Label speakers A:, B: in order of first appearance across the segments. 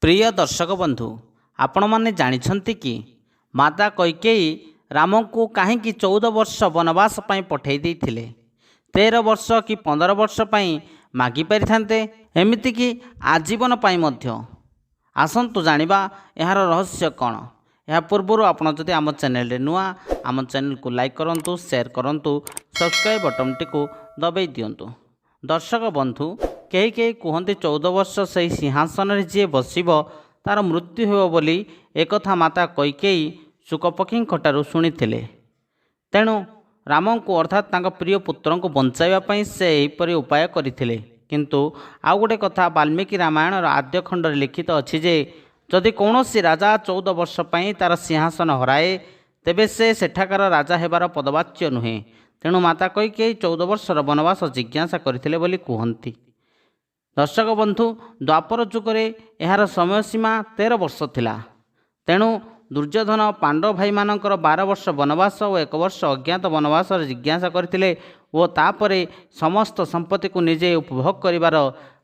A: प्रिय दर्शक बंधु, आपण माने जानिछंती कि माता कैकेयी राम को कहीं 14 वर्ष वनवास पई पठै देथिले। 13 वर्ष कि 15 वर्ष पई मागी परिथान्ते, एमिति कि आजीवन पई मध्य। आसंतु जानिबा एहार रहस्य कौन। यह पूर्व आपड़ जदि आम चैनल नुआ आम चैनल को लाइक करंतु, शेयर करंतु, सब्सक्राइब बटन टी को दबाई दियंतु। दर्शक बंधु, कई कई कहते 14 वर्ष से सिंहासन रे जी बसिब तार मृत्यु हो बोली एक माता कैकेयी शुकपक्षी ठारू शुणी। तेणु राम को अर्थात प्रिय पुत्र को बचाइवाई से यहपरी उपाय करते। किंतु आउ गोटे कथा वाल्मीकि रामायण आद्य खंड लिखित अच्छी जे जदि कौन राजा 14 वर्ष पर तार सिंहासन हराए तेबे से सेठाकार राजा हेबार पदवाच्य नुहे। तेणु माता कैकेयी 14 वर्षर वनवास जिज्ञासा करथिले बोली कहती। दर्शक बंधु, द्वापर जुगरे यार समय सीमा 13 वर्ष थिला। तेणु दुर्योधन पांडव भाई मानकर 12 वर्ष वनवास और 1 वर्ष अज्ञात वनवास जिज्ञासा करथिले और तापरे समस्त संपत्ति को निजे उपभोग करिवार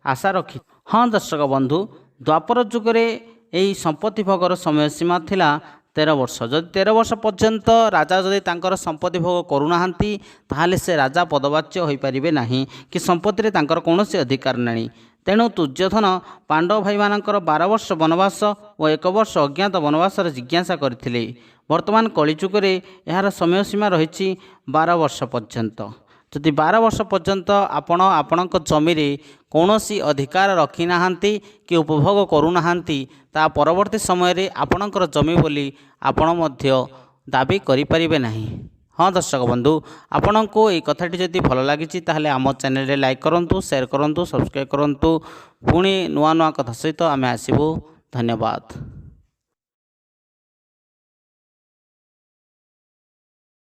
A: आशा रखी। हाँ दर्शक बंधु, द्वापर जुगरे यही संपत्ति भोगर समय सीमा थिला 13 वर्ष। जदि 13 वर्ष पर्यंत राजा जदि तांकर संपत्ति भोग करूना ताहले से राजा पदवाच्य हो पारिबे नाही कि संपत्ति तांकर कौनसी अधिकार नाही। तेणु दुर्योधन पांडव भाई मानकर 12 वर्ष वनवास और 1 वर्ष अज्ञात वनवास जिज्ञासा करथिले। वर्तमान कलिजुगरे यार समय सीमा रही 12 वर्ष पर्यंत। जदि 12 वर्ष पर्यंत आपण आपणक जमी कौनसी अधिकार रखी नाहांती कि उपभोग करूना ता परवर्ती समय रे आपणकर जमी बोली आपण मध्य दाबी करिपारिबे नाही। हाँ दर्शक बंधु, आपण को ये कथाटी जदि भल लगी ताहले आम चैनल रे लाइक करंतु, शेयर करंतु, सब्सक्राइब करंतु। पुणी नुआ नुआ कथा सहित आमे आसिबु। धन्यवाद।